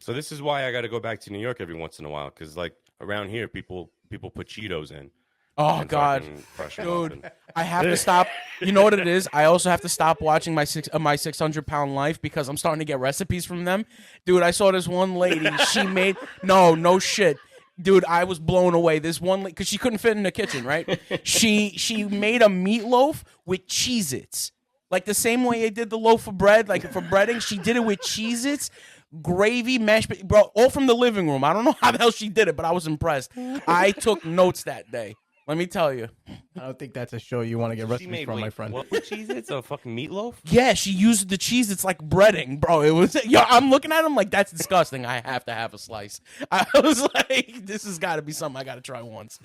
So this is why I got to go back to New York every once in a while, because like around here, people put Cheetos in. Oh God, dude, I have to stop. You know what it is? I also have to stop watching my 600-pound life because I'm starting to get recipes from them. Dude, I saw this one lady. She made no shit. Dude, I was blown away. This one because she couldn't fit in the kitchen, right? She made a meatloaf with Cheez-Its. Like the same way I did the loaf of bread, like for breading, she did it with Cheez-Its, gravy, mashed, bro, all from the living room. I don't know how the hell she did it, but I was impressed. I took notes that day. Let me tell you. I don't think that's a show you want to get recipes from, my friend. What with Cheez-Its? A fucking meatloaf? Yeah, she used the cheese. It's like breading, bro. It was. Yo, I'm looking at him like that's disgusting. I have to have a slice. I was like, this has got to be something I got to try once.